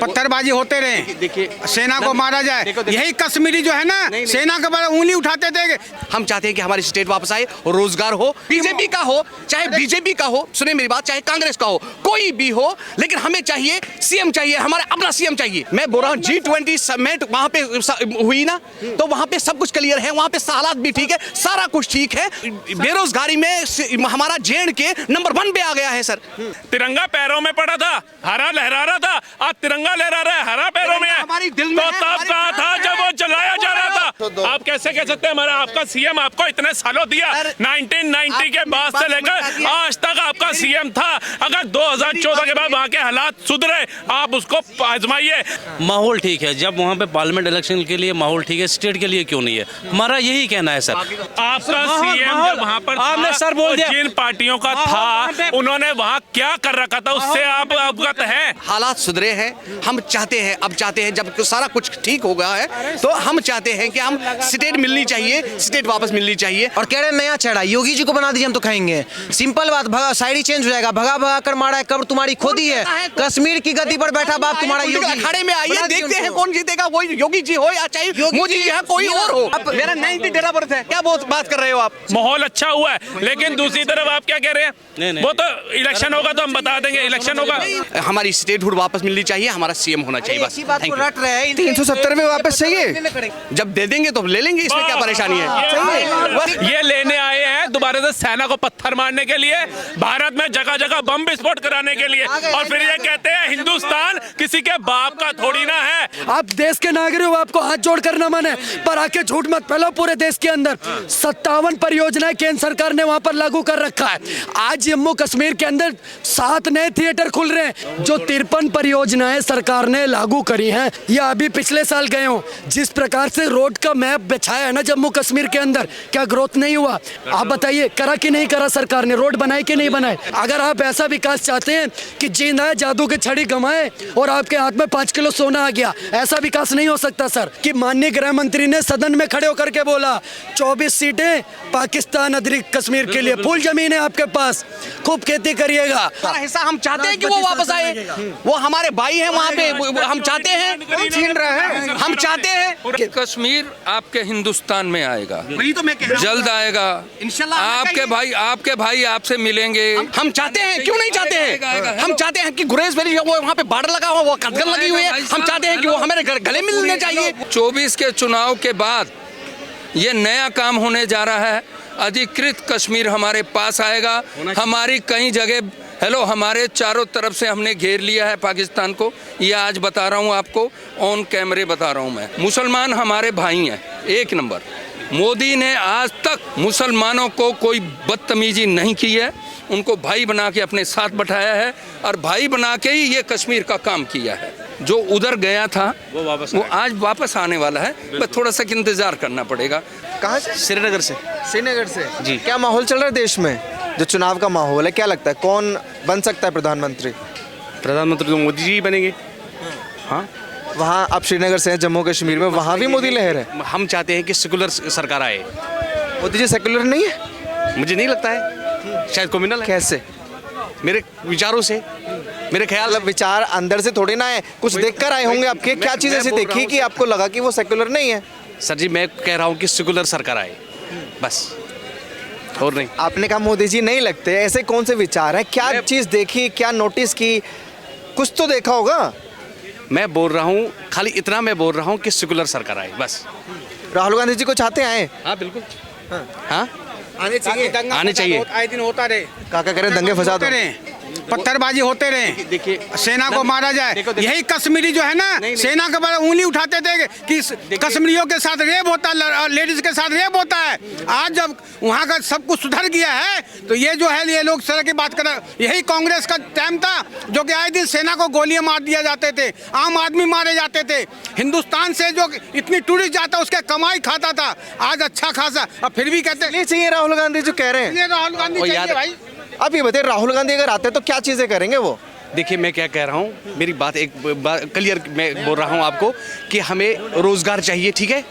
पत्थरबाजी होते रहे, देखिए सेना को मारा जाए, यही कश्मीरी जो है ना सेना के बड़े उंगली उठाते थे। हम चाहते हैं कि हमारी स्टेट वापस आए, रोजगार हो, बीजेपी का हो चाहे बीजेपी का हो, सुने मेरी बात, चाहे कांग्रेस का हो, कोई भी हो, लेकिन हमें चाहिए सीएम चाहिए, हमारा अपना सीएम चाहिए। मैं बोल रहा हूँ G20 समिट वहां पे हुई ना, तो वहां पे सब कुछ क्लियर है, वहां पे हालात भी ठीक है, सारा कुछ ठीक है। बेरोजगारी में हमारा J&K नंबर 1 पे आ गया है सर। तिरंगा पैरों में पड़ा था, हरा लहरा रहा था, आज तिरंगा लहरा रहा है, हरा पैरों में है। हमारी दिल में तो तब कहा था जब वो जलाया जा रहा था। आप कैसे कह सकते हैं हमारा आपका सीएम आपको इतने सालों दिया, 1990 के बाद से लेकर आज तक आपका सीएम था। अगर 2014 के बाद वहाँ के हालात सुधरे, आप उसको आजमाइए। माहौल ठीक है, जब वहाँ पे पार्लियामेंट इलेक्शन के लिए माहौल ठीक है, स्टेट के लिए क्यों नहीं है? हमारा यही कहना है सर। आपका सीएम जब वहाँ पर आपने सर बोल दिया, जिन पार्टियों का था उन्होंने वहाँ क्या कर रखा था उससे आप अवगत हैं। हालात सुधरे हैं, हम चाहते हैं, अब चाहते हैं जब सारा कुछ ठीक हो गया है तो हम चाहते हैं कि हम स्टेट मिलनी चाहिए, स्टेट वापस मिलनी चाहिए। और कह रहे हैं नया चढ़ा योगी जी को बना दीजिए, हम तो खाएंगे। सिंपल बात, भगा साइड ही चेंज हो जाएगा, भगा भगा कर मारा है, कब्र तुम्हारी खोदी है, कश्मीर की गद्दी पर बैठा बाप तुम्हारा योगी। अखाड़े में आइए, देखते हैं कौन जीतेगा, वो योगी जी हो या चाहे मोदी जी, कोई और हो। मेरा 90 डेरा बर्थ है, क्या बात कर रहे हो आप? माहौल अच्छा हुआ है, लेकिन दूसरी तरफ आप क्या कह रहे हैं? वो तो इलेक्शन होगा तो हम बता देंगे, इलेक्शन होगा। हमारी स्टेटहुड वापस मिलनी चाहिए, हमारा सीएम होना चाहिए, बस। 370 में वापस चाहिए, जब दे देंगे तो ले लेंगे, इसमें क्या परेशानी है? ये लेने आए हैं दोबारा से सेना को पत्थर मारने के लिए, भारत में जगह जगह बम विस्फोट कराने के लिए, और फिर ये कहते हैं हिंदुस्तान किसी के बाप का थोड़ी ना है। आप देश के नागरिक हो, आपको हाथ जोड़ कर न माने, पर आके झूठ मत फैलाओ। पूरे देश के अंदर 57 परियोजनाएं केंद्र सरकार ने वहां पर लागू कर रखा है। आज जम्मू कश्मीर के अंदर 7 नए थिएटर खुल रहे हैं। जो 53 परियोजनाएं सरकार ने लागू करी हैं, ये अभी पिछले साल गए हो। जिस प्रकार से रोड का मैप बिछाया है ना जम्मू कश्मीर के अंदर, क्या ग्रोथ नहीं हुआ? आप बताइए, करा कि नहीं करा सरकार ने? रोड बनाए कि नहीं बनाए? अगर आप ऐसा विकास चाहते हैं कि जीना है जादू की छड़ी गमाए और आपके हाथ में 5 किलो सोना आ गया, ऐसा विकास नहीं हो सकता सर। कि माननीय गृह मंत्री ने सदन में खड़े होकर के बोला 24 सीटें पाकिस्तान अतिरिक्त कश्मीर के लिए, फुल जमीन है आपके पास, खूब खेती करिएगा। हिस्सा हम चाहते हैं कि वो वापस आए, वो हमारे भाई हैं वहाँ पे, हम चाहते हैं, छीन रहे हैं, हम चाहते हैं कि कश्मीर आपके हिंदुस्तान में आएगा, वही तो मैं कह रहा हूं। जल्द आएगा इंशाल्लाह। आपके भाई आपसे मिलेंगे। हम चाहते हैं, क्यों नहीं चाहते हैं? हम चाहते हैं कि गुरेज वैली वो वहाँ पे बॉर्डर लगा हुआ, वो कदगन लगी हुई है, हम चाहते हैं कि वो हमारे गले मिलने चाहिए। 24 के चुनाव के बाद ये नया काम होने जा रहा है, अधिकृत कश्मीर हमारे पास आएगा। हमारी कई जगह हमारे चारों तरफ से हमने घेर लिया है पाकिस्तान को, ये आज बता रहा हूँ आपको, ऑन कैमरे बता रहा हूँ मैं। मुसलमान हमारे भाई हैं, 1 नंबर। मोदी ने आज तक मुसलमानों को कोई बदतमीजी नहीं की है, उनको भाई बना के अपने साथ बैठाया है, और भाई बना के ही ये कश्मीर का काम किया है। जो उधर गया था वो आज वापस आने वाला है, बस थोड़ा सा इंतजार करना पड़ेगा। कहाँ से? श्रीनगर से। श्रीनगर से जी। क्या माहौल चल रहा है देश में? जो चुनाव का माहौल है, क्या लगता है कौन बन सकता है प्रधानमंत्री? प्रधानमंत्री तो मोदी जी बनेंगे। हाँ, वहाँ आप श्रीनगर से हैं, जम्मू कश्मीर में, वहाँ भी मोदी लहर है। हम चाहते हैं कि सेकुलर सरकार आए। मोदी जी सेकुलर नहीं है? मुझे नहीं लगता है, शायद कम्युनल है। कैसे? मेरे विचारों से, मेरे ख्याल। मतलब विचार अंदर से थोड़ी ना है, कुछ देखकर आए होंगे आपके। क्या चीज़ ऐसी देखी कि आपको लगा कि वो सेकुलर नहीं है? सर जी, मैं कह रहा हूँ कि सेकुलर सरकार आए, बस, और नहीं। आपने कहा मोदी जी नहीं लगते, ऐसे कौन से विचार हैं? क्या चीज़ देखी, क्या नोटिस की? कुछ तो देखा होगा। मैं बोल रहा हूँ, खाली इतना मैं बोल रहा हूँ कि सेकुलर सरकार आए, बस। राहुल गांधी जी को चाहते आए? हाँ बिल्कुल, हाँ आने चाहिए, आने चाहिए। आए दिन होता रहे, काका कह रहे दंगे फसाद रहे, पत्थरबाजी होते रहे, देखिए सेना को मारा जाए, यही कश्मीरी जो है ना सेना के बड़े उंगली उठाते थे कि कश्मीरियों के साथ रेप होता है, लेडीज के साथ रेप होता है। आज जब वहाँ का सब कुछ सुधर गया है तो ये जो है, ये लोग सर की बात कर, यही कांग्रेस का टाइम था जो कि आए दिन सेना को गोलियां मार दिया जाते थे, आम आदमी मारे जाते थे। हिंदुस्तान से जो इतनी टूरिस्ट जाता उसके कमाई खाता था, आज अच्छा खासा, अब फिर भी कहते हैं चाहिए राहुल गांधी जो कह रहे हैं। राहुल गांधी चाहिए भाई। अब ये बताइए, राहुल गांधी अगर आते हैं तो क्या चीजें करेंगे वो? देखिए मैं क्या कह रहा हूँ, मेरी बात एक क्लियर मैं बोल रहा हूँ आपको कि हमें रोजगार चाहिए, ठीक है,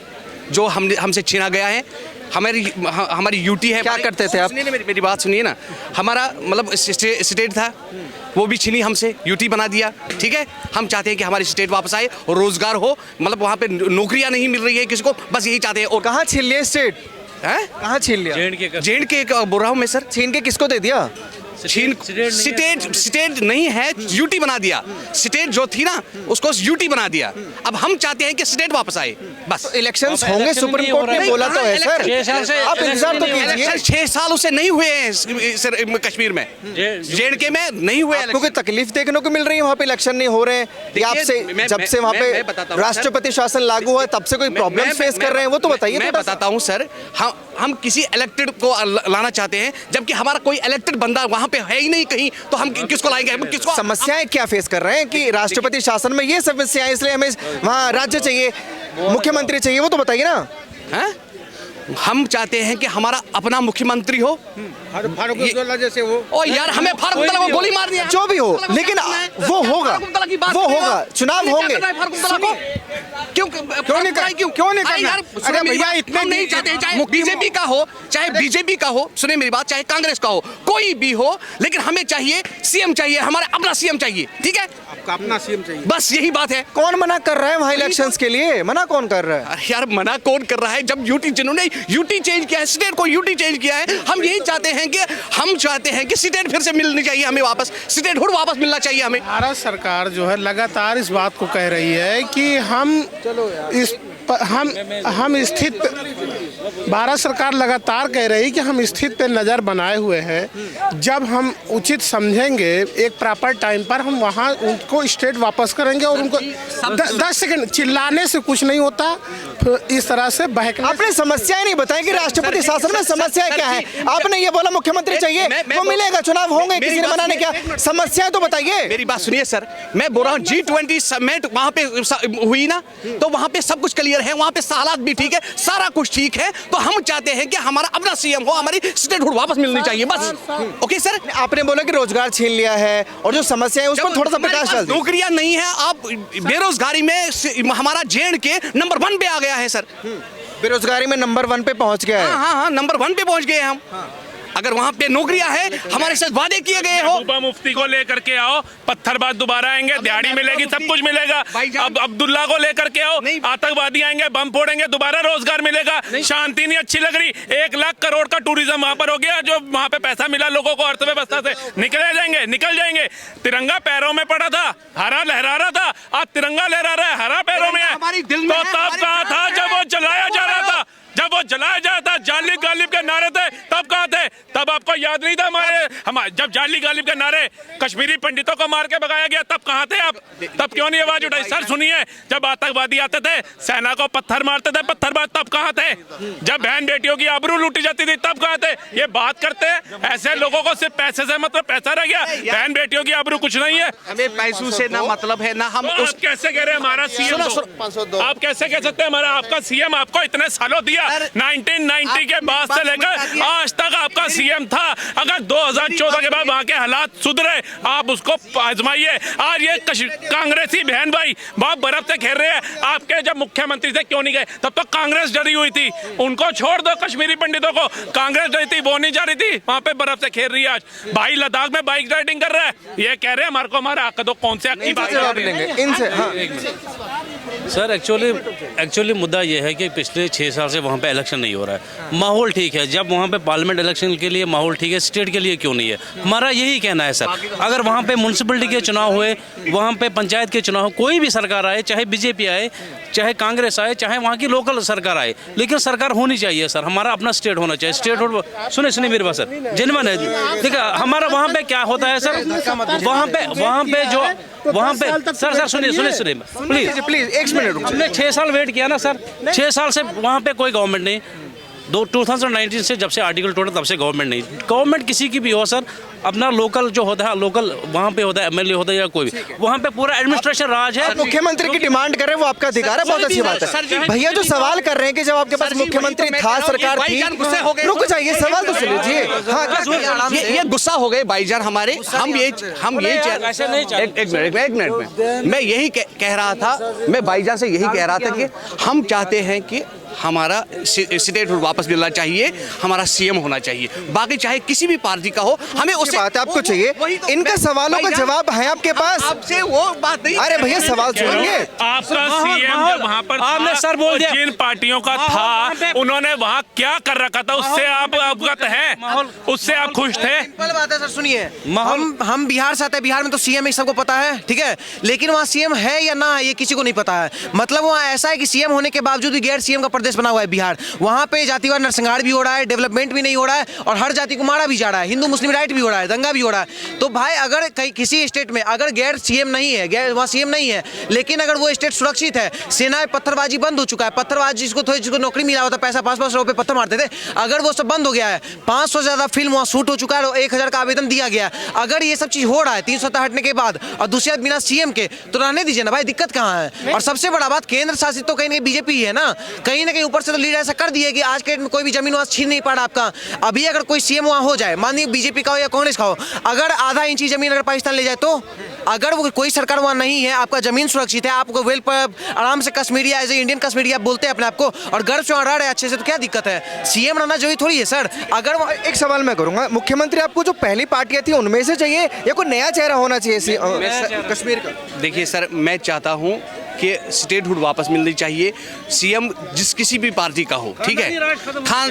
जो हमसे छीना गया है। हमारी यूटी है। क्या करते थे आप? सुनिए ना, मेरी बात सुनिए ना। हमारा मतलब स्टेट था, वो भी छीनी हमसे, यूटी बना दिया। ठीक है, हम चाहते हैं कि हमारी स्टेट वापस आए और रोजगार हो, मतलब वहाँ पे नौकरियाँ नहीं मिल रही है किसी को, बस यही चाहते हैं। और कहाँ छीन लिया स्टेट? हैं? कहाँ छीन लिया? जेड के बोल रहा हूँ मैं सर। छीन के किसको दे दिया? स्टेट नहीं है, यूटी बना दिया। स्टेट जो थी ना उसको यूटी बना दिया। अब हम चाहते हैं कि स्टेट वापस आए, बस। इलेक्शंस होंगे, सुप्रीम कोर्ट ने बोला तो है सर। 6 साल से आप इंतजार तो कीजिए। इलेक्शन 6 सालों से नहीं हुए हैं सर, कश्मीर में, जेडके में नहीं हुए। आपको कोई तकलीफ देखने को मिल रही है वहाँ पे इलेक्शन नहीं हो रहे हैं? या आपसे जब से वहाँ पे राष्ट्रपति शासन लागू हुआ तब से कोई प्रॉब्लम फेस कर रहे हैं, वो तो बताइए। मैं बताता हूँ सर, हम किसी इलेक्टेड को लाना चाहते हैं, जबकि हमारा कोई इलेक्टेड बंदा वहाँ पे है ही नहीं कहीं, तो हम किसको लाएंगे? हम किसको? समस्याएं क्या फेस कर रहे हैं कि राष्ट्रपति शासन में ये समस्याएं, इसलिए हमें वहाँ राज्य चाहिए, मुख्यमंत्री चाहिए, वो तो बताइए ना। हैं? हम चाहते हैं कि हमारा अपना मुख्यमंत्री हो। फारूक अब्दुल्ला जैसे वो। ओ यार, हमें फारूक अब्दुल्ला को गोली मार दिया। जो भी हो, लेकिन वो होगा, वो होगा, चुनाव होंगे। क्यों नहीं करना? अरे भैया, इतना नहीं चाहते, चाहे बीजेपी का हो, चाहे बीजेपी का हो, सुनिए मेरी बात, चाहे कांग्रेस का हो, कोई भी हो, लेकिन हमें चाहिए सीएम चाहिए, हमारा अपना सीएम चाहिए। ठीक है, आपका अपना सीएम चाहिए, बस यही बात है। कौन मना कर रहा है वहाँ इलेक्शंस के लिए? मना कौन कर रहा है? अरे यार, मना कौन कर रहा है? जब जिन्होंने यूटी चेंज किया है, स्टेट को यूटी चेंज किया है, हम यही चाहते हैं कि स्टेट फिर से मिलनी चाहिए हमें, वापस स्टेटहुड वापस मिलना चाहिए हमें। भारत सरकार जो है लगातार इस बात को कह रही है कि भारत सरकार लगातार कह रही है कि हम स्थिति पे नज़र बनाए हुए हैं। जब हम उचित समझेंगे एक प्रॉपर टाइम पर, हम वहाँ उनको स्टेट वापस करेंगे। और उनको 10 सेकंड चिल्लाने से कुछ नहीं होता, इस तरह से बहकने। आपने समस्याएं नहीं बताई कि राष्ट्रपति शासन में समस्याएं क्या है। आपने ये बोला मुख्यमंत्री चाहिए, वो मिलेगा, चुनाव होंगे, किसी ने मना नहीं किया। समस्याएं तो बताइए। मेरी बात सुनिए सर, मैं बोल रहा हूँ G20 समिट वहाँ पे हुई ना, तो वहाँ पे सब कुछ क्लियर है, वहाँ पे हालात भी ठीक है, सारा कुछ ठीक है। तो हम चाहते हैं कि हमारा अपना सीएम हो, हमारी स्टेटहुड वापस मिलनी चाहिए, बस। Okay sir. आपने बोला कि रोजगार छीन लिया है और जो समस्या है उस पर थोड़ा सा प्रकाश डाल दीजिए। नौकरियां नहीं है, आप बेरोजगारी में हमारा जेडके नंबर 1 पे आ गया है सर। बेरोजगारी में नंबर 1 पे पहुंच गया है। हाँ, नंबर 1 पे पहुंच गए हम। अगर वहाँ पे नौकरियां है, हमारे साथ वादे किए गए हो। महबूबा मुफ्ती को लेकर के आओ, पत्थरबाज दोबारा आएंगे, दिहाड़ी मिलेगी, सब कुछ मिलेगा। अब अब्दुल्ला को लेकर के आओ, आतंकवादी आएंगे, बम फोड़ेंगे, दोबारा रोजगार मिलेगा। शांति नहीं अच्छी लग रही। 1 लाख करोड़ का टूरिज्म वहाँ पर हो गया, जो वहाँ पे पैसा मिला लोगों को अर्थव्यवस्था से, निकल जाएंगे। तिरंगा पैरों में पड़ा था, हरा लहरा रहा था, आज तिरंगा लहरा रहा है, हरा पैरों में है। तो तब कहा था जब वो जलाया जा रहा था, जाली गालिब के नारे थे, तब कहाँ थे? तब आपको याद नहीं था? हमारे जब जाली गालिब के नारे कश्मीरी पंडितों को मार के भगाया गया, तब कहाँ थे आप? तब क्यों नहीं आवाज उठाई? सर सुनिए, जब आतंकवादी आते थे, सेना को पत्थर मारते थे, पत्थरबाज, तब कहाँ थे? जब बहन बेटियों की आबरू लूटी जाती थी, तब कहाँ थे? ये बात करते हैं ऐसे लोगों को, सिर्फ पैसे से मतलब, पैसा रह गया, बहन बेटियों की आबरू कुछ नहीं है। हमें पैसों से ना मतलब है ना हम। आप कैसे कह रहे हैं हमारा सीएम? आप कैसे कह सकते हैं हमारा आपका सीएम आपको इतने सालों दिया? 1990 के बाद से लेकर आज तक आपका सीएम था। अगर 2014 के बाद वहाँ के हालात सुधरे, आप उसको आजमाइए। आज ये कांग्रेसी बहन भाई बहुत बर्फ से खेल रहे हैं। आपके जब मुख्यमंत्री से क्यों नहीं गए? तब तो कांग्रेस डरी हुई थी। उनको छोड़ दो, कश्मीरी पंडितों को। कांग्रेस डरी थी, वो नहीं जा रही थी, वहाँ पे बर्फ से खेल रही है। आज भाई लद्दाख में बाइक राइडिंग कर रहा है, ये कह रहे हैं हमारे को हमारा हक दो। कौन से हक की बात लेंगे इनसे? सर एक्चुअली मुद्दा ये है कि पिछले 6 साल से वहाँ पे इलेक्शन नहीं हो रहा है। माहौल ठीक है, जब वहाँ पे पार्लियामेंट इलेक्शन के लिए माहौल ठीक है, स्टेट के लिए क्यों नहीं है? हमारा यही कहना है सर। अगर वहाँ पे म्यूनसिपलिटी के चुनाव हुए, वहाँ पे पंचायत के चुनाव, कोई भी सरकार आए, चाहे बीजेपी आए, चाहे कांग्रेस आए, चाहे वहाँ की लोकल सरकार आए, लेकिन सरकार होनी चाहिए सर। हमारा अपना स्टेट होना चाहिए। स्टेट सुने मेरी बात सर, जेन्युइन है। ठीक है, हमारा वहाँ पे क्या होता है सर, वहाँ पे सर सुनिए प्लीज 1 मिनट। हमने 6 साल वेट किया ना सर, 6 साल से वहाँ पे कोई गवर्नमेंट नहीं। 2019 से जब से आर्टिकल टोटा तब से गवर्नमेंट नहीं। गवर्नमेंट किसी की भी हो सर, अपना लोकल जो होता है, लोकल वहाँ पे होता है, एमएलए होता है या कोई भी, वहाँ पे पूरा एडमिनिस्ट्रेशन राज है। मुख्यमंत्री की डिमांड करें, वो आपका अधिकार है, बहुत अच्छी बात है। भैया जो सवाल कर रहे हैं कि जब आपके पास मुख्यमंत्री था, सरकार थी, रुक जाइए, सवाल तो सुन लीजिए। हाँ, ये गुस्सा हो गए भाईजान हमारे। हम ये एक मिनट में मैं यही कह रहा था, मैं भाईजान से यही कह रहा था कि हम चाहते हैं कि हमारा स्टेट वापस मिलना चाहिए, हमारा सीएम होना चाहिए। बाकी चाहे किसी भी पार्टी का हो, हमें उससे बात आपको चाहिए। इनका सवालों का जवाब है आपके पास? आपसे वो बात नहीं। अरे भैया सवाल सुनिए। आपका सीएम जब वहाँ पर आपने सर बोल दिया। जिन पार्टियों का था उन्होंने वहाँ क्या कर रखा था, उससे आप अवगत हैं, उससे आप खुश थे? सिंपल बात है सर, सुनिए, हम बिहार से आते हैं, बिहार में तो सीएम सबको पता है, ठीक है, लेकिन वहाँ सीएम है या ना ये किसी को नहीं पता है। मतलब वहाँ ऐसा है कि सीएम होने के बावजूद भी गैर सीएम का प्रदेश बना हुआ है बिहार। वहाँ पे जातिवाद नरसंहार भी हो रहा है, डेवलपमेंट भी नहीं हो रहा है, और हर जाति को मारा भी जा रहा है, हिंदू मुस्लिम राइट भी हो रहा है, दंगा भी हो रहा है। तो भाई अगर कहीं किसी स्टेट में अगर गैर सीएम नहीं है, गैर वहाँ सीएम नहीं है, लेकिन अगर वो स्टेट सुरक्षित है, सेना में पत्थरबाजी बंद हो चुका है, पत्थरबाजी जिसको नौकरी मिला होता पैसा 5-5 रुपए पत्थर मारते थे, अगर वो सब बंद हो गया है, 500 से ज्यादा फिल्म वहाँ शूट हो चुका है, 1000 का आवेदन दिया गया, अगर ये सब चीज हो रहा है 370 हटने के बाद और दूसरी बात बिना सीएम के, तो रहने दीजिए ना भाई, दिक्कत कहाँ है? और सबसे बड़ा बात, केंद्र शासित तो कहीं ना कहीं बीजेपी है ना कहीं ऊपर से तो लीडर ऐसा कर दिए कि आज के डेट में कोई भी जमीन वहां छीन नहीं पा रहा आपका। अभी अगर कोई सीएम वहां हो जाए, मान लीजिए बीजेपी का हो या कांग्रेस का हो, अगर आधा इंची जमीन अगर पाकिस्तान ले जाए, तो अगर वो कोई सरकार वहां नहीं है, आपका जमीन सुरक्षित है, आपको वेल पर आराम से Kashmiri as an Indian Kashmiri आप बोलते हैं अपने आप को, और गर्व से वहां रह रहे अच्छे से, तो क्या दिक्कत है? सीएम रहना जरूरी थोड़ी है सर। अगर एक सवाल मैं करूंगा, मुख्यमंत्री आपको जो पहली पार्टियां थी उनमें से चाहिए या कोई नया चेहरा होना चाहिए कश्मीर का? देखिए सर, मैं चाहता हूँ कि स्टेटहुड वापस मिलनी चाहिए। सीएम जिस किसी भी पार्टी का हो, ठीक है,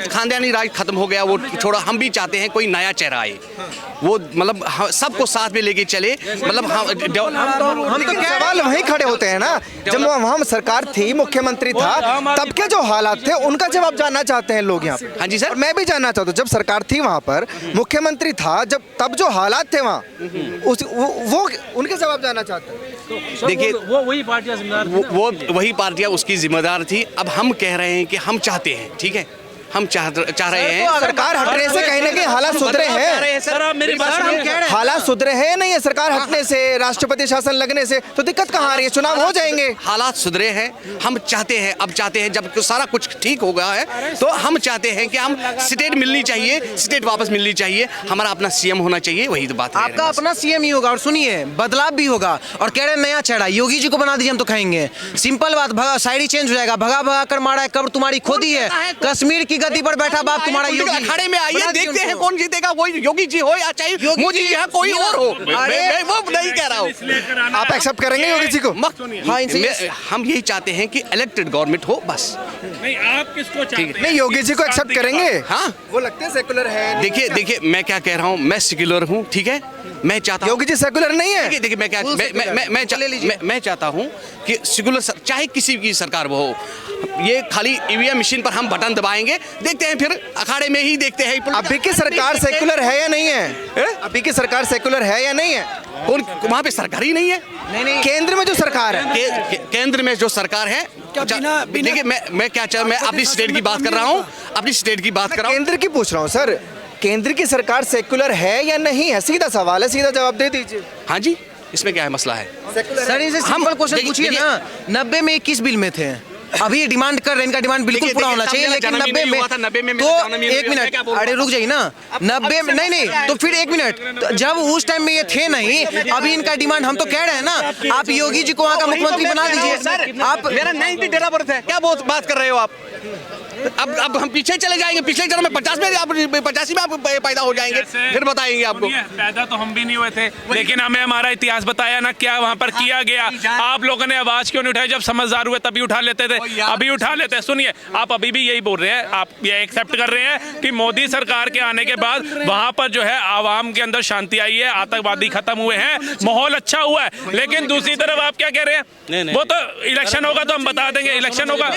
खानदानी राज खत्म हो गया, वो छोड़ो, हम भी चाहते हैं कोई नया चेहरा आए, वो मतलब सबको साथ में लेके चले। मतलब हम तो सवाल वहीं खड़े होते हैं ना, जब वहाँ सरकार थी, मुख्यमंत्री था, तब के जो हालात थे उनका जवाब जानना चाहते हैं लोग यहाँ पे। हाँ जी सर, मैं भी जानना चाहता हूँ, जब सरकार थी वहाँ पर, मुख्यमंत्री था, जब तब जो हालात थे वहाँ, वो उनके जवाब जानना चाहते हैं। देखिए वो वही पार्टियां वो वही पार्टियां उसकी जिम्मेदार थी। अब हम कह रहे हैं कि हम चाहते हैं, ठीक है, हम चाह रहे हैं। तो सरकार हटने से कहीं ना कहीं हालात सुधरे हैं। सर आप मेरी बात सुनिए। हालात सुधरे हैं नहीं है? सरकार हटने से, राष्ट्रपति शासन लगने से तो दिक्कत कहाँ आ रही है? चुनाव हो जाएंगे, हालात सुधरे हैं। हम चाहते हैं, अब चाहते हैं, जब सारा कुछ ठीक हो गया है, तो हम चाहते हैं कि हम स्टेट मिलनी चाहिए, स्टेट वापस मिलनी चाहिए, हमारा अपना सीएम होना चाहिए। वही तो बात है, आपका अपना सीएम ही होगा। और सुनिए, बदलाव भी होगा, और कह रहे नया चेहरा योगी जी को बना दीजिए, हम तो कहेंगे सिंपल बात, शायरी चेंज हो जाएगा। भगा कर मारा है, कब्र तुम्हारी खोदी है, कश्मीर की गद्दी पर बैठा बाप तुम्हारा योगी। अखाड़े में आइए, देखते हैं कौन जीतेगा, वो योगी जी हो या चाहे मोदी जी है, कोई और हो। मैं वो नहीं कह रहा हूँ। आप एक्सेप्ट करेंगे योगी जी को? हम यही चाहते हैं कि इलेक्टेड गवर्नमेंट हो, बस। नहीं, आप किसको चाहते हैं? नहीं, योगी जी को एक्सेप्ट करेंगे? हाँ, वो लगते हैं सेकुलर है। देखिए मैं क्या कह रहा हूँ, मैं सेक्युलर हूँ, ठीक है, मैं चाहता हूँ। योगी जी सेकुलर नहीं है। देखिए मैं चाहता हूँ कि सेकुलर चाहे किसी की सरकार वो हो, ये खाली ईवीएम मशीन पर हम बटन दबाएंगे, देखते हैं, फिर अखाड़े में ही देखते हैं। अभी की सरकार सेकुलर है या नहीं है? अभी की सरकार सेकुलर है या नहीं है? कौन वहाँ पे सरकार ही नहीं है? नहीं, केंद्र में जो सरकार है, केंद्र में जो सरकार है, देखिए मैं अपनी स्टेट की बात कर रहा हूँ, अपनी स्टेट की बात कर रहा हूँ। केंद्र की पूछ रहा हूँ सर, केंद्र की सरकार सेकुलर है या नहीं है? सीधा सवाल है, सीधा जवाब दे दीजिए। हाँ जी, इसमें क्या है मसला है? सर इसे सिंपल क्वेश्चन पूछिए ना, 90 में किस बिल में थे? अभी डिमांड कर रहे हैं, इनका डिमांड बिल्कुल पूरा होना चाहिए, लेकिन 90 में तो एक मिनट, अरे रुक जाइए ना, 90 में नहीं, तो फिर एक मिनट, जब उस टाइम में ये थे नहीं, अभी इनका डिमांड, हम तो कह रहे हैं ना, आप योगी जी को वहाँ का मुख्यमंत्री बना दीजिए। आप मेरा 90 डेट ऑफ बर्थ है, क्या बात कर रहे हो आप? अब हम पीछे चले जाएंगे, पिछले जन्म में 50 में, आप 85 में आप पैदा हो जाएंगे, फिर बताएंगे आपको। पैदा तो हम भी नहीं हुए थे, लेकिन हमें हमारा इतिहास बताया ना, क्या वहाँ पर किया गया। आप लोगों ने आवाज क्यों नहीं उठाई? जब समझदार हुए तभी उठा लेते थे, अभी उठा लेते हैं। सुनिए, आप अभी भी यही बोल रहे हैं, आप ये एक्सेप्ट कर रहे हैं कि मोदी सरकार के आने के बाद वहाँ पर जो है आवाम के अंदर शांति आई है, आतंकवादी खत्म हुए हैं, माहौल अच्छा हुआ है। लेकिन दूसरी तरफ आप क्या कह रहे हैं? वो तो इलेक्शन होगा तो हम बता देंगे, इलेक्शन होगा।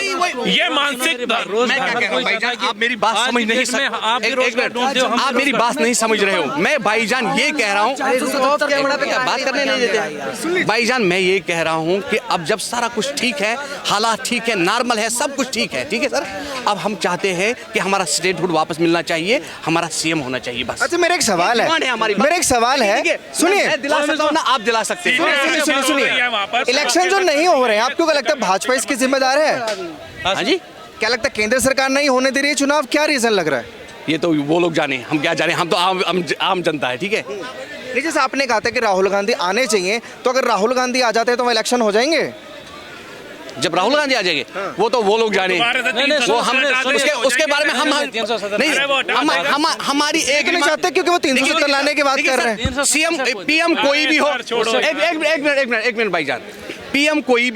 ये मानसिक, मैं क्या कह रहा हूं भाईजान, आप मेरी बात समझ नहीं सकते। आप मेरी बात नहीं समझ रहे हो। मैं भाईजान ये कह रहा हूँ, बात करने नहीं देते भाईजान। मैं ये कह रहा हूँ कि अब जब सारा कुछ ठीक है, हालात ठीक है, नॉर्मल है, सब कुछ ठीक है सर, अब हम चाहते हैं कि हमारा स्टेटहुड वापस मिलना चाहिए, हमारा सीएम होना चाहिए, बस। अच्छा, मेरा एक सवाल है, मेरा एक सवाल है, सुनिए, दिला सकता हूँ ना, आप दिला सकते हैं। सुनिए, इलेक्शन जो नहीं हो रहे हैं, आपको क्या लगता है भाजपा इसकी जिम्मेदार है? हाँ जी, क्या लगता है केंद्र सरकार नहीं होने दे रही है चुनाव? क्या रीजन लग रहा है? ये तो वो लोग जाने, हम क्या जाने, हम तो आम जनता है, ठीक है। जैसे आपने कहा था कि राहुल गांधी आने चाहिए, तो अगर राहुल गांधी आ जाते हैं तो वह इलेक्शन हो जाएंगे? जब राहुल गांधी आ जाएंगे वो तो वो लोग जाने, वो हमने उसके बारे में हम नहीं, हमारी एक नहीं चाहते क्योंकि वो 370 लाने की बात कर रहे हैं। सीएम पीएम कोई भी हो, एक मिनट भाईजान, पीएम कोई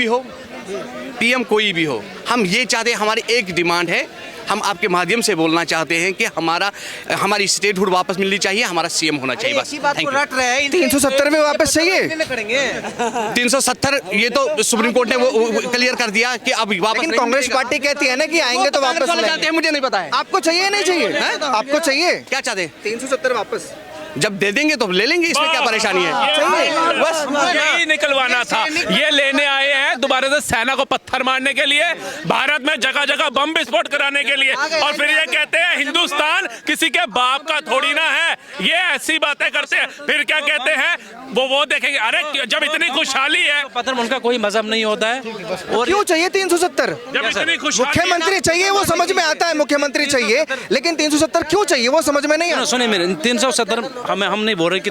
भी हो, हम ये चाहते हैं, हमारी एक डिमांड है, हम आपके माध्यम से बोलना चाहते हैं कि हमारी स्टेटहुड वापस मिलनी चाहिए, हमारा सीएम होना चाहिए। बस बात रट रहे हैं, 370 में वापस चाहिए। 370 ये तो सुप्रीम कोर्ट ने वो क्लियर कर दिया कि अब वापस। लेकिन कांग्रेस पार्टी कहती है ना कि आएंगे तो वापस चाहते हैं, मुझे नहीं पता है। आपको चाहिए नहीं चाहिए? आपको चाहिए? क्या चाहते हैं? 370 वापस जब दे देंगे तो ले लेंगे, इसमें क्या परेशानी है? बस यही निकलवाना था, ये लेने आए हैं दोबारा से सेना को पत्थर मारने के लिए, भारत में जगह जगह बम विस्फोट कराने के लिए, और फिर ये कहते हैं हिंदुस्तान किसी के बाप का थोड़ी ना है, ये ऐसी बातें करते हैं। फिर क्या कहते हैं वो देखेंगे, अरे जब इतनी खुशहाली है, पत्थर उनका कोई मजहब नहीं होता है। और क्यों चाहिए 370? जब इतनी खुशहाली, मुख्यमंत्री चाहिए वो समझ में आता है, मुख्यमंत्री चाहिए, लेकिन 370 क्यों चाहिए वो समझ में नहीं आता। सुनिए मेरे, 370 हम नहीं बोल रहे कि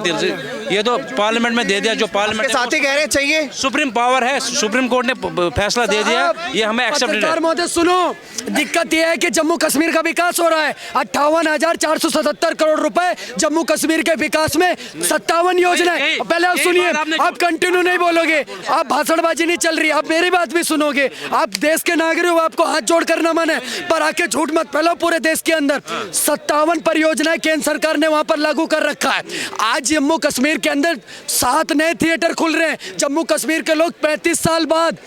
ये तो पार्लियामेंट में दे दिया, जो पार्लियामेंट के साथ ही कह रहे हैं चाहिए, सुप्रीम पावर है, सुप्रीम कोर्ट ने फैसला दे दिया, ये हमें एक्सेप्ट नहीं है। महोदय सुनो, दिक्कत यह है कि जम्मू कश्मीर का विकास हो रहा है, 58,477 करोड़ रुपए जम्मू कश्मीर के विकास में, 57 योजनाएं। पहले आप सुनिए, आप कंटिन्यू नहीं बोलोगे, आप भाषणबाजी नहीं चल रही, आप मेरी बात भी सुनोगे। आप देश के नागरिक हो, आपको हाथ जोड़ कर नमन है, पर आके झूठ मत फैलाओ। पूरे देश के अंदर 57 परियोजनाएं केंद्र सरकार ने वहां पर लागू कर रखा है। आज जम्मू कश्मीर के अंदर 7 नए थिएटर खुल रहे हैं। जम्मू कश्मीर के लोग 35 साल बाद,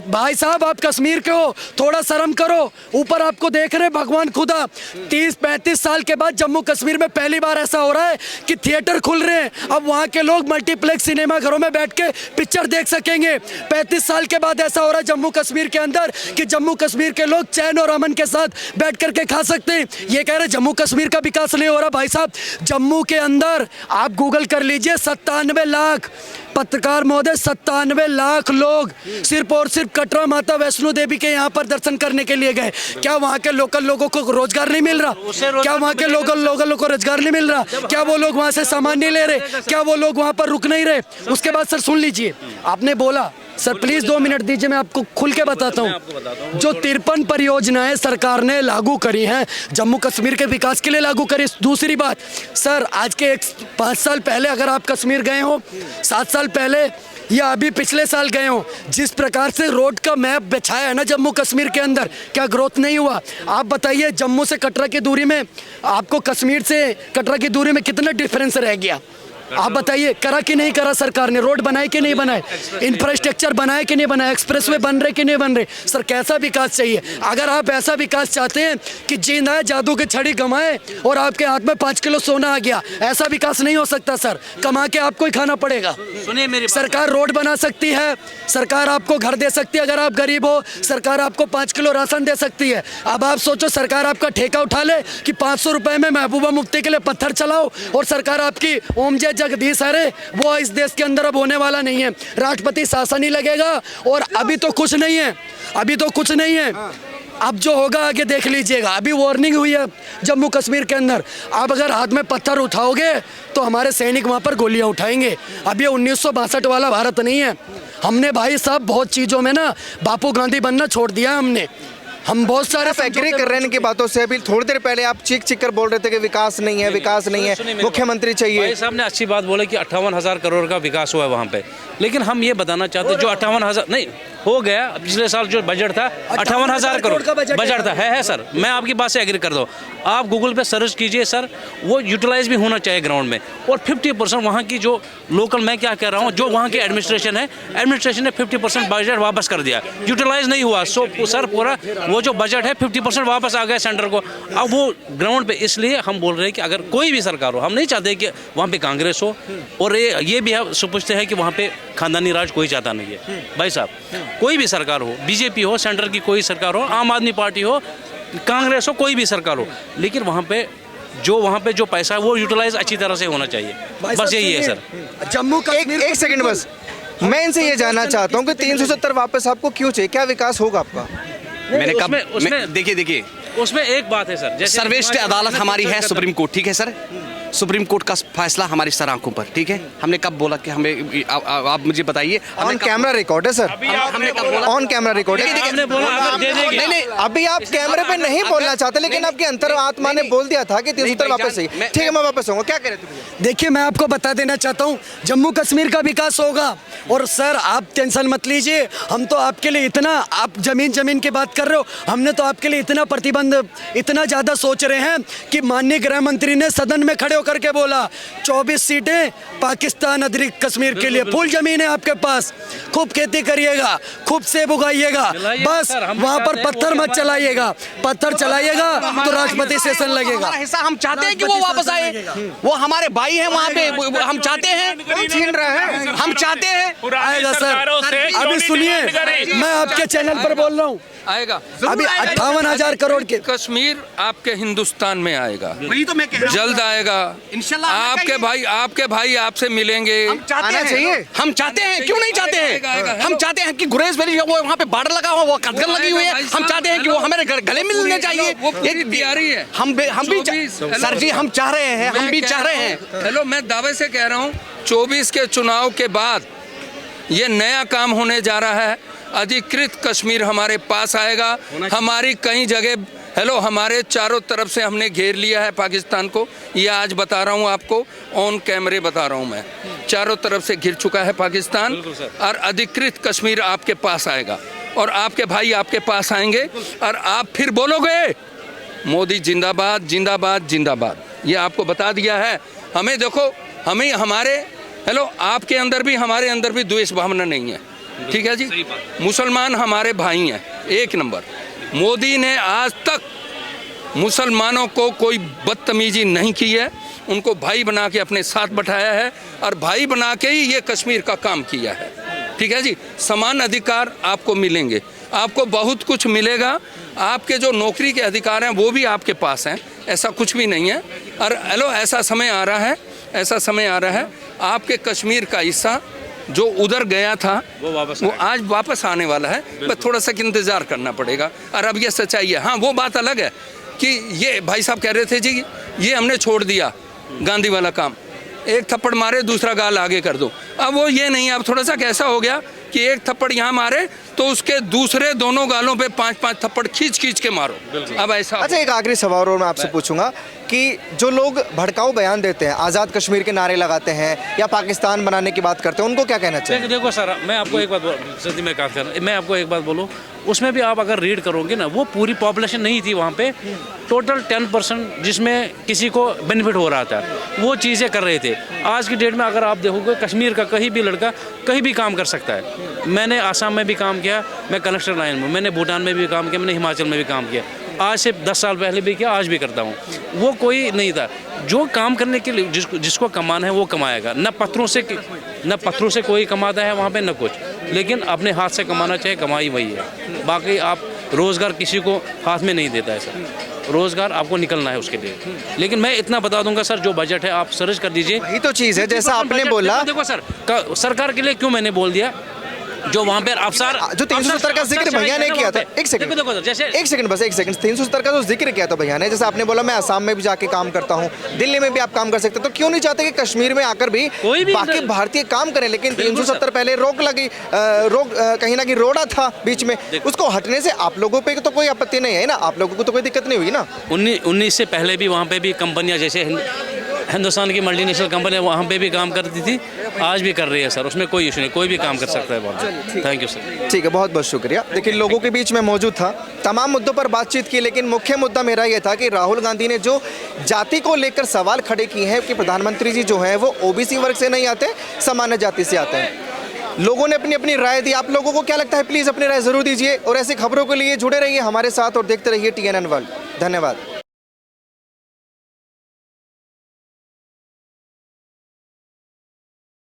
भाई साहब आप कश्मीर के हो, थोड़ा शर्म करो, ऊपर आपको देख रहे भगवान खुदा। 30-35 साल के बाद जम्मू कश्मीर में पहली बार ऐसा हो रहा है कि थिएटर खुल रहे हैं। अब वहां के लोग मल्टीप्लेक्स सिनेमा घरों में बैठ के पिक्चर देख सकेंगे। 35 साल के बाद ऐसा हो रहा है जम्मू कश्मीर के अंदर कि जम्मू कश्मीर के लोग चैन और अमन के साथ बैठ करके खा सकते हैं। ये कह रहे जम्मू कश्मीर का विकास नहीं हो रहा। भाई साहब, जम्मू के अंदर आप गूगल कर लीजिए, 97 लाख पत्रकार महोदय, 97 लाख लोग सिर्फ और सिर्फ कटरा माता वैष्णो देवी के यहाँ पर दर्शन करने के लिए गए। क्या वहाँ के लोकल लोगों को रोजगार नहीं मिल रहा? क्या वहाँ के लोकल को रोजगार नहीं मिल रहा? क्या वो लोग वहाँ से सामान नहीं ले रहे? क्या वो लोग वहाँ पर रुक नहीं रहे? उसके बाद सर सुन लीजिए, आपने बोला, सर प्लीज 2 मिनट दीजिए, मैं आपको खुल के बताता हूँ। जो 53 परियोजनाएं सरकार ने लागू करी हैं, जम्मू कश्मीर के विकास के लिए लागू करी। दूसरी बात सर, आज के 5 साल पहले अगर आप कश्मीर गए हो, 7 साल पहले या अभी पिछले साल गए हो, जिस प्रकार से रोड का मैप बिछाया है ना जम्मू कश्मीर के अंदर, क्या ग्रोथ नहीं हुआ? आप बताइए, जम्मू से कटरा की दूरी में आपको कश्मीर से कटरा की दूरी में कितना डिफरेंस रह गया? आप बताइए, करा कि नहीं करा सरकार ने? रोड बनाए कि नहीं बनाए? इंफ्रास्ट्रक्चर बनाए कि नहीं बनाए? एक्सप्रेसवे बन रहे कि नहीं बन रहे? सर कैसा विकास चाहिए? अगर आप ऐसा विकास चाहते हैं कि जींद आए, जादू की छड़ी गमाए और आपके हाथ में 5 किलो सोना आ गया, ऐसा विकास नहीं हो सकता सर। कमा के आपको ही खाना पड़ेगा। सुनिए मेरी, सरकार रोड बना सकती है, सरकार आपको घर दे सकती है अगर आप गरीब हो, सरकार आपको 5 किलो राशन दे सकती है। अब आप सोचो, सरकार आपका ठेका उठा ले कि 500 रुपए में महबूबा मुफ्ती के लिए पत्थर चलाओ, और सरकार आपकी ओम जय जगदीश, अरे वो इस देश के अंदर अब होने वाला नहीं है। राष्ट्रपति शासन ही लगेगा, और अभी तो कुछ नहीं है, अभी तो कुछ नहीं है। अब जो होगा आगे देख लीजिएगा। अभी वार्निंग हुई है जम्मू कश्मीर के अंदर, आप अगर हाथ में पत्थर उठाओगे तो हमारे सैनिक वहां पर गोलियां उठाएंगे। अब ये 1962 वाला भारत नहीं है। हमने भाई साहब बहुत चीजों में ना बापू गांधी बनना छोड़ दिया हमने। हम बहुत सारे एग्री कर रहे हैं इनकी बातों से। अभी थोड़ी देर पहले आप चीख कर बोल रहे थे कि विकास नहीं है, विकास नहीं है, मुख्यमंत्री चाहिए। भाई साहब ने अच्छी बात बोले कि 58,000 करोड़ का विकास हुआ है वहाँ पे, लेकिन हम ये बताना चाहते हैं जो 58,000 नहीं हो गया, पिछले साल जो बजट था 58,000 करोड़ का बजट था, है सर। मैं आपकी बात से एग्री कर दो। आप गूगल पे सर्च कीजिए सर, वो यूटिलाइज भी होना चाहिए ग्राउंड में। और 50% वहाँ की जो लोकल, मैं क्या कह रहा हूँ, जो वहाँ की एडमिनिस्ट्रेशन है, एडमिनिस्ट्रेशन ने 50% बजट वापस कर दिया, यूटिलाइज नहीं हुआ। सो सर पूरा वो जो बजट है 50% वापस आ गया सेंटर को, अब वो ग्राउंड पे। इसलिए हम बोल रहे हैं कि अगर कोई भी सरकार हो, हम नहीं चाहते कि वहाँ पे कांग्रेस हो, और ये भी हम सोचते हैं कि वहाँ पे खानदानी राज कोई चाहता नहीं है। भाई साहब, कोई भी सरकार हो, बीजेपी हो, सेंटर की कोई सरकार हो, आम आदमी पार्टी हो, कांग्रेस हो, कोई भी सरकार हो, लेकिन वहाँ पे जो पैसा है वो यूटिलाइज अच्छी तरह से होना चाहिए। बस यही है सर। जम्मू का एक सेकंड बस, मैं इनसे ये जानना चाहता हूँ कि 370 वापस आपको क्यों चाहिए? क्या विकास होगा आपका? मैंने कहा देखिए उसमें एक बात है सर, जैसे सर्वोच्च अदालत हमारी है सुप्रीम कोर्ट, ठीक है सर। सुप्रीम कोर्ट का फैसला हमारी सर आंखों पर, ठीक है। हमने कब बोला कि हमें आप मुझे बताइए। ऑन कैमरा रिकॉर्ड है सर, हमने कब बोला? ऑन कैमरा रिकॉर्ड है। आपने बोला अगर दे देंगे। नहीं नहीं, अभी आप कैमरे पे नहीं बोलना चाहते, लेकिन आपकी अंतरात्मा ने बोल दिया था कि 370 वापस चाहिए। ठीक है, मैं वापस आऊंगा। क्या कह रहे थे? देखिए, मैं आपको बता देना चाहता हूँ, जम्मू कश्मीर का विकास होगा। और सर, आप टेंशन मत लीजिए, हम तो आपके लिए इतना, आप जमीन की बात कर रहे हो, हमने तो आपके लिए इतना प्रतिबंध, इतना ज़्यादा सोच रहे हैं कि माननीय गृह मंत्री ने सदन में खड़े होकर के बोला 24 सीटें पाकिस्तान अतिरिक्त कश्मीर के लिए, फुल जमीन है आपके पास, खूब खेती करिएगा, खूब सेब उगाइएगा, बस वहाँ पर पत्थर मत चलाइएगा, पत्थर चलाइएगा तो राष्ट्रपति सेशन लगेगा। हमारा हिस्सा हम चाहते हैं कि वो वापस आए, वो हमारे भाई हैं वहाँ पे, हम चाहते हैं, छीन रहे हैं, हम चाहते हैं आएगा सर। अभी सुनिए, मैं आपके चैनल पर बोल रहा हूँ, आएगा। अभी 58,000 करोड़ के कश्मीर आपके हिंदुस्तान में आएगा, वही तो मैं कह रहा हूँ, जल्द आएगा इंशाल्लाह। आपके भाई आपसे मिलेंगे। हम चाहते हैं, हम चाहते हैं, क्यों नहीं चाहते हैं? हम चाहते हैं कि गुरेज वैली जो वो वहाँ पे बॉर्डर लगा हुआ, वो कदगन लगी हुई है, हम चाहते हैं कि वो हमारे गले मिलने चाहिए। एक तैयारी है, हम भी सर जी, हम चाह रहे हैं, हम भी चाह रहे हैं। हेलो, मैं दावे से कह रहा हूँ 24 के चुनाव के बाद ये नया काम होने जा रहा है। अधिकृत कश्मीर हमारे पास आएगा। हमारी कई जगह, हेलो, हमारे चारों तरफ से हमने घेर लिया है पाकिस्तान को। ये आज बता रहा हूँ आपको, ऑन कैमरे बता रहा हूँ मैं, चारों तरफ से घिर चुका है पाकिस्तान, और अधिकृत कश्मीर आपके पास आएगा, और आपके भाई आपके पास आएंगे, और आप फिर बोलोगे मोदी जिंदाबाद जिंदाबाद जिंदाबाद। ये आपको बता दिया है। हमें देखो, हमें हमारे, हेलो, आपके अंदर भी हमारे अंदर भी द्वेष भावना नहीं है, ठीक है जी। मुसलमान हमारे भाई हैं, एक नंबर। मोदी ने आज तक मुसलमानों को कोई बदतमीजी नहीं की है, उनको भाई बना के अपने साथ बैठाया है, और भाई बना के ही ये कश्मीर का काम किया है, ठीक है जी। समान अधिकार आपको मिलेंगे, आपको बहुत कुछ मिलेगा। आपके जो नौकरी के अधिकार हैं वो भी आपके पास हैं, ऐसा कुछ भी नहीं है। और हेलो, ऐसा समय आ रहा है, ऐसा समय आ रहा है, आपके कश्मीर का हिस्सा जो उधर गया था वो आज वापस आने वाला है, बस थोड़ा सा इंतज़ार करना पड़ेगा। और अब ये सच्चाई है। हाँ, वो बात अलग है कि ये भाई साहब कह रहे थे जी, ये हमने छोड़ दिया गांधी वाला काम, एक थप्पड़ मारे दूसरा गाल आगे कर दो। अब वो ये नहीं, अब थोड़ा सा कैसा हो गया कि एक थप्पड़ यहाँ मारे तो उसके दूसरे दोनों गालों पे 5-5 थप्पड़ खींच के मारो। अब ऐसा। अच्छा, एक आखिरी सवाल और मैं आपसे पूछूंगा कि जो लोग भड़काऊ बयान देते हैं, आज़ाद कश्मीर के नारे लगाते हैं या पाकिस्तान बनाने की बात करते हैं, उनको क्या कहना चाहिए? देखो सर, मैं आपको एक बात मैं आपको एक बात बोलूँ, उसमें भी आप अगर रीड करोगे ना, वो पूरी पॉपुलेशन नहीं थी वहाँ पे, टोटल 10% जिसमें किसी को बेनिफिट हो रहा था, वो चीज़ें कर रहे थे। आज की डेट में अगर आप देखोगे, कश्मीर का कहीं भी लड़का कहीं भी काम कर सकता है। मैंने आसाम में भी काम किया, मैं कनेक्शन लाइन में, मैंने भूटान में भी काम किया, मैंने हिमाचल में भी काम किया, आज से 10 साल पहले भी किया, आज भी करता हूँ। वो कोई नहीं था, जो काम करने के लिए जिसको कमाना है वो कमाएगा। न पत्थरों से कोई कमाता है वहाँ पे, न कुछ, लेकिन अपने हाथ से कमाना चाहिए, कमाई वही है। बाकी आप रोज़गार किसी को हाथ में नहीं देता है सर, रोज़गार आपको निकलना है उसके लिए। लेकिन मैं इतना बता दूंगा सर, जो बजट है आप सर्च कर दीजिए, यही तो चीज़ है, जैसा आपने बोला। देखो सर, सरकार के लिए क्यों मैंने बोल दिया, जो वहाँ पे अफसर, जो 370 का जिक्र भैया ने किया था, एक सेकंड, जैसे एक सेकंड, 370 का जो जिक्र किया था भैया ने, जैसे आपने बोला मैं असम में भी जाके काम करता हूँ, दिल्ली में भी आप काम कर सकते, तो क्यों नहीं चाहते कि कश्मीर में आकर भी बाकी भारतीय काम करें? लेकिन 370 पहले रोक लगी, कहीं ना कहीं रोड़ा था बीच में, उसको हटने से आप लोगों पे तो कोई आपत्ति नहीं है ना, आप लोगों को तो कोई दिक्कत नहीं हुई ना। 19 से पहले भी वहाँ पे भी कंपनियाँ, जैसे हिंदुस्तान की मल्टीनेशनल कंपनी वहाँ पे भी काम करती थी, आज भी कर रही है सर, उसमें कोई इशू नहीं, कोई भी काम कर सकता है वहाँ। Thank you sir. ठीक है, बहुत बहुत शुक्रिया। देखिए, लोगों के बीच में मौजूद था, तमाम मुद्दों पर बातचीत की, लेकिन मुख्य मुद्दा मेरा ये था कि राहुल गांधी ने जो जाति को लेकर सवाल खड़े किए हैं कि प्रधानमंत्री जी जो हैं वो ओबीसी वर्ग से नहीं आते, सामान्य जाति से आते हैं। लोगों ने अपनी अपनी राय दी। आप लोगों को क्या लगता है? प्लीज़ अपनी राय ज़रूर दीजिए, और ऐसी खबरों के लिए जुड़े रहिए हमारे साथ और देखते रहिए TNN वर्ल्ड। धन्यवाद।